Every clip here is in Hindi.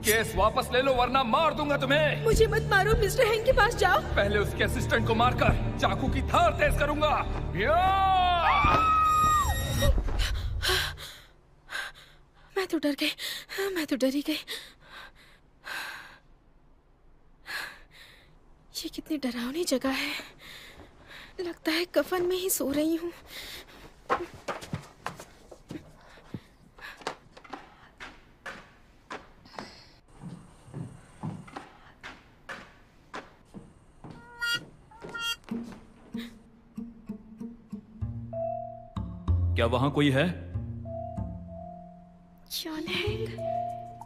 केस वापस ले लो वरना मार दूंगा तुम्हें। मुझे मत मारो, मिस्टर हेंग के पास जाओ। पहले उसके असिस्टेंट को मारकर चाकू की धार तेज करूंगा। मैं तो डर गई, मैं तो डरी गई। ये कितनी डरावनी जगह है। लगता है कफन में ही सो रही हूँ। क्या वहां कोई है? जॉन हेंग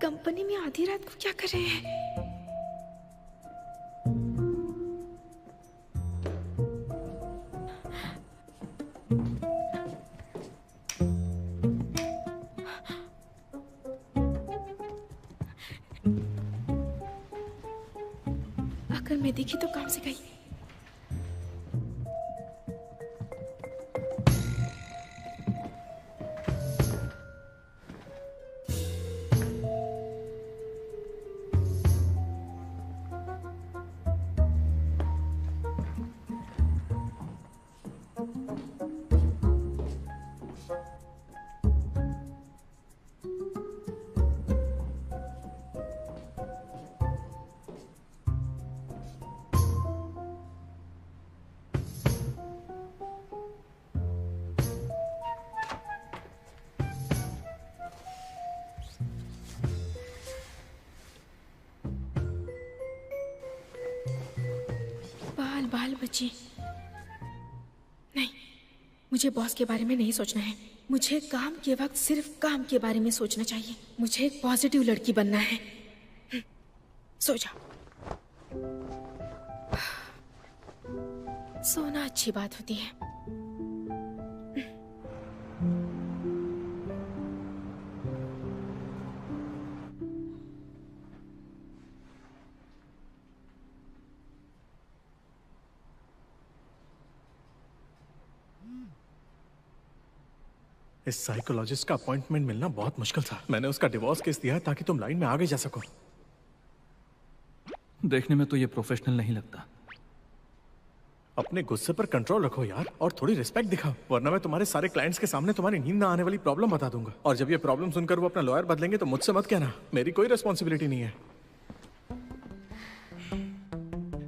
कंपनी में आधी रात को क्या कर रहे हैं? अगर मैं दिखी तो काम से गई। बाल बच्चे नहीं, मुझे बॉस के बारे में नहीं सोचना है। मुझे काम के वक्त सिर्फ काम के बारे में सोचना चाहिए। मुझे एक पॉजिटिव लड़की बनना है। सो जाओ। सोना अच्छी बात होती है। इस साइकोलॉजिस्ट का अपॉइंटमेंट मिलना बहुत मुश्किल था। मैंने उसका डिवोर्स केस दिया है ताकि तुम लाइन में आगे जा सको। देखने में तो ये प्रोफेशनल नहीं लगता। अपने गुस्से पर कंट्रोल रखो यार, और थोड़ी रिस्पेक्ट दिखाओ, वरना मैं तुम्हारे सारे क्लाइंट्स के सामने तुम्हारी नींद ना आने वाली प्रॉब्लम बता दूंगा। और जब ये प्रॉब्लम सुनकर वो अपना लॉयर बदलेंगे तो मुझसे मत कहना, मेरी कोई रिस्पॉन्सिबिलिटी नहीं है।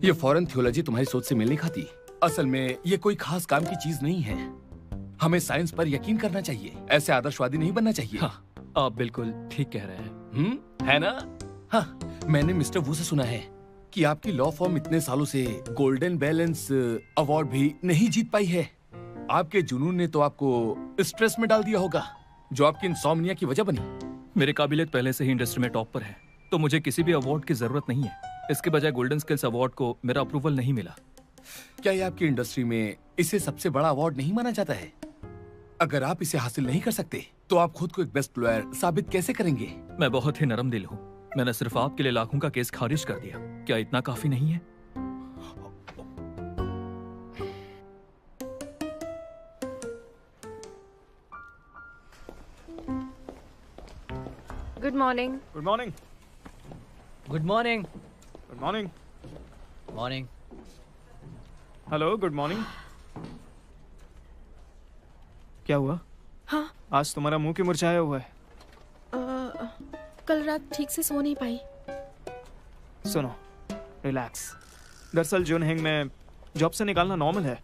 ये फॉरेन थियोलॉजी तुम्हारी सोच से मेल नहीं खाती। असल में ये कोई खास काम की चीज नहीं है। हमें साइंस पर यकीन करना चाहिए। ऐसे आदर्शवादी नहीं बनना चाहिए। हाँ, आप बिल्कुल ठीक कह रहे हैं। है ना? हाँ, मैंने मिस्टर वू से सुना है कि आपकी लॉ फर्म इतने सालों से गोल्डन बैलेंस अवार्ड भी नहीं जीत पाई है। आपके जुनून ने तो आपको स्ट्रेस में डाल दिया होगा, जो आपकी इंसोम्निया की वजह बनी। मेरी काबिलियत पहले से ही इंडस्ट्री में टॉप पर है, तो मुझे किसी भी अवार्ड की जरूरत नहीं है। इसके बजाय गोल्डन स्किल्स अवार्ड को मेरा अप्रूवल नहीं मिला। क्या ये आपकी इंडस्ट्री में इसे सबसे बड़ा अवार्ड नहीं माना जाता है? अगर आप इसे हासिल नहीं कर सकते तो आप खुद को एक बेस्ट लॉयर साबित कैसे करेंगे? मैं बहुत ही नरम दिल हूँ। मैंने सिर्फ आपके लिए लाखों का केस खारिज कर दिया। क्या इतना काफी नहीं है? Good morning. Good morning. Good morning. Good morning. Morning. Hello, good morning. क्या हुआ? हाँ, आज तुम्हारा मुंह क्यों मुरझाया हुआ है? कल रात ठीक से सो नहीं पाई। सुनो, रिलैक्स। दरअसल जॉन हेंग में जॉब से निकालना नॉर्मल है।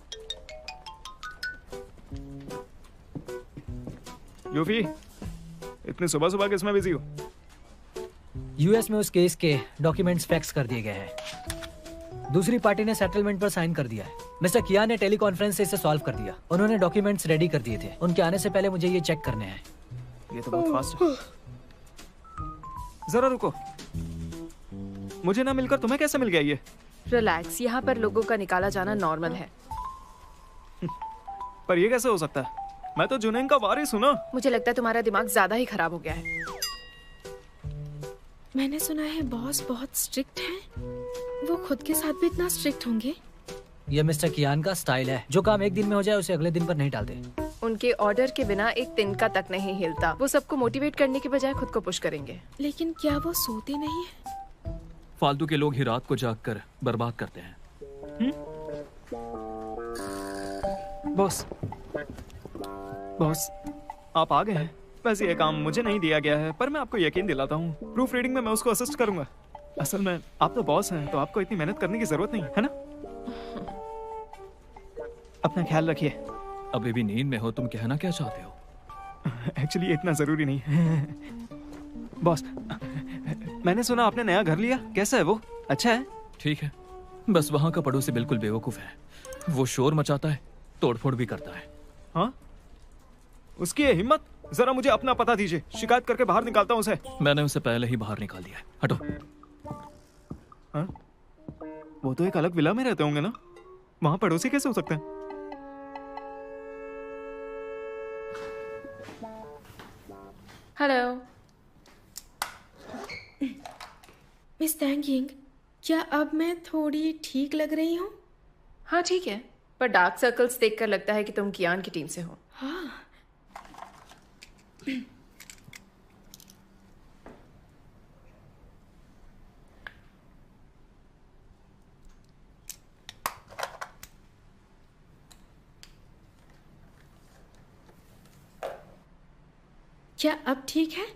यूफी, इतनी सुबह सुबह किसमें बिजी हो? यूएस में उस केस के डॉक्यूमेंट्स फैक्स कर दिए गए हैं। दूसरी पार्टी ने सेटलमेंट पर साइन कर दिया है। मिस्टर किया ने टेलीकॉन्फ्रेंस से इसे सॉल्व कर दिया। उन्होंने डॉक्यूमेंट्स रेडी कर दिए थे। उनके आने से पहले मुझे ये चेक करने हैं। ये तो बहुत फास्ट है। जरा रुको, मुझे ना मिलकर तुम्हें कैसे मिल गया ये? रिलैक्स, यहाँ पर लोगों का निकाला जाना नॉर्मल है। पर ये कैसे हो सकता है? मैं तो जुनैन का वारिस हूं ना। मुझे लगता है तुम्हारा दिमाग ज्यादा ही खराब हो गया है। मैंने सुना है बॉस बहुत स्ट्रिक्ट हैं। वो खुद के साथ भी इतना स्ट्रिक्ट होंगे? ये मिस्टर कियान का स्टाइल है। जो काम एक दिन में हो जाए उसे अगले दिन पर नहीं डालते। उनके ऑर्डर के बिना एक तिनका तक नहीं हिलता। वो सबको मोटिवेट करने के बजाय खुद को पुश करेंगे। लेकिन क्या वो सोते नहीं है? फालतू के लोग ही रात को जागकर बर्बाद करते हैं। बॉस, बॉस, आप आ गए हैं। वैसे ये काम मुझे नहीं दिया गया है, पर मैं आपको यकीन दिलाता हूँ, प्रूफ रीडिंग में मैं उसको असिस्ट करूंगा। असल में आप तो बॉस हैं, तो आपको इतनी मेहनत करने की जरूरत नहीं है ना? अपना ख्याल रखिए। अभी भी नींद में हो, तुम कहना क्या चाहते हो? एक्चुअली इतना जरूरी नहीं है। बॉस, मैंने सुना आपने नया घर लिया। कैसा है वो? अच्छा है? ठीक है, बस वहां का पड़ोसी बिल्कुल बेवकूफ है। वो शोर मचाता है, तोड़फोड़ भी करता है। हाँ, उसकी ये हिम्मत। जरा मुझे अपना पता दीजिए, शिकायत करके बाहर निकालता हूँ उसे। मैंने उसे पहले ही बाहर निकाल दिया है। हटो। हाँ? वो तो एक अलग विला में रहते होंगे ना? वहां पड़ोसी कैसे हो सकते हैं? हेलो मिस थैंकिंग, क्या अब मैं थोड़ी ठीक लग रही हूँ? हाँ ठीक है, पर डार्क सर्कल्स देखकर लगता है कि तुम कियान की टीम से हो। हाँ। क्या अब ठीक है?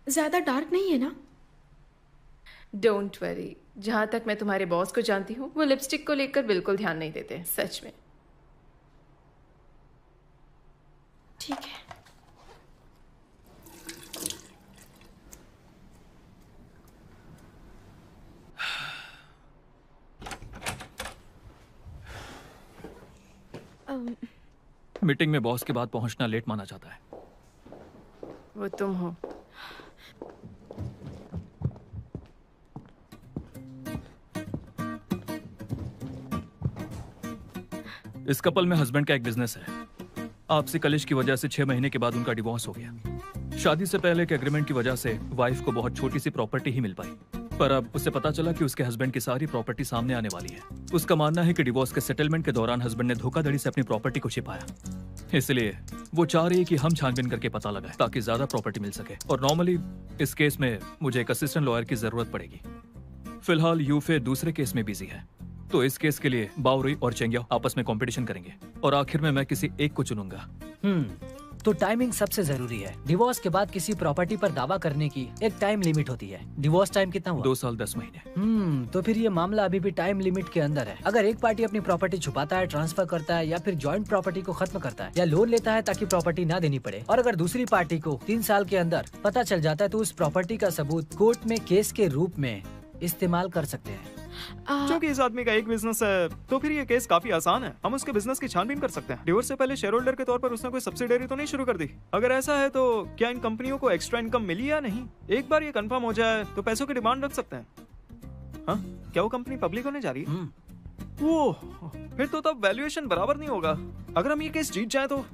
ज्यादा डार्क नहीं है ना? डोंट वरी, जहां तक मैं तुम्हारे बॉस को जानती हूँ, वो लिपस्टिक को लेकर बिल्कुल ध्यान नहीं देते। सच में। ठीक है। मीटिंग में बॉस के बाद पहुंचना लेट माना जाता है। वो तुम हो। इस कपल में हस्बैंड का एक बिजनेस है। आपसी कलिश की वजह से 6 महीने के बाद उनका डिवोर्स हो गया। शादी से पहले के एग्रीमेंट की वजह से वाइफ को बहुत छोटी सी प्रॉपर्टी ही मिल पाई, पर अब उसे पता चला कि उसके हस्बैंड की सारी प्रॉपर्टी सामने आने वाली है। उसका मानना है कि डिवोर्स के सेटलमेंट के दौरान हस्बैंड ने धोखाधड़ी से अपनी प्रॉपर्टी को छिपाया, इसलिए वो चाह रही है कि हम छानबीन करके पता लगाएं ताकि ज्यादा प्रॉपर्टी मिल सके। और नॉर्मली इस केस में मुझे एक असिस्टेंट लॉयर की जरूरत पड़ेगी। फिलहाल यूफे दूसरे केस में बिजी है, तो इस केस के लिए बावरुई और चेंगिया आपस में कंपटीशन करेंगे और आखिर में मैं किसी एक को चुनूंगा। तो टाइमिंग सबसे जरूरी है। डिवोर्स के बाद किसी प्रॉपर्टी पर दावा करने की एक टाइम लिमिट होती है। डिवोर्स टाइम कितना हुआ? 2 साल 10 महीने। तो फिर ये मामला अभी भी टाइम लिमिट के अंदर है। अगर एक पार्टी अपनी प्रॉपर्टी छुपाता है, ट्रांसफर करता है या फिर जॉइंट प्रॉपर्टी को खत्म करता है या लोन लेता है ताकि प्रॉपर्टी ना देनी पड़े, और अगर दूसरी पार्टी को 3 साल के अंदर पता चल जाता है, तो उस प्रॉपर्टी का सबूत कोर्ट में केस के रूप में इस्तेमाल कर सकते हैं। क्योंकि इस आदमी का एक बिजनेस है, तो फिर ये केस काफी आसान है। हम उसके बिजनेस की छानबीन कर सकते हैं। डिवोर्स से पहले शेयर होल्डर के तौर पर उसने कोई सब्सिडियरी तो नहीं शुरू कर दी? अगर ऐसा है तो क्या इन कंपनियों को एक्स्ट्रा इनकम मिली या नहीं? एक बार ये कंफर्म हो जाए तो पैसों की डिमांड रख सकते हैं। हाँ, क्या वो कंपनी पब्लिक होने जा रही है? ओह, फिर तो तब वैल्यूएशन बराबर नहीं होगा। अगर हम ये केस जीत जाए तो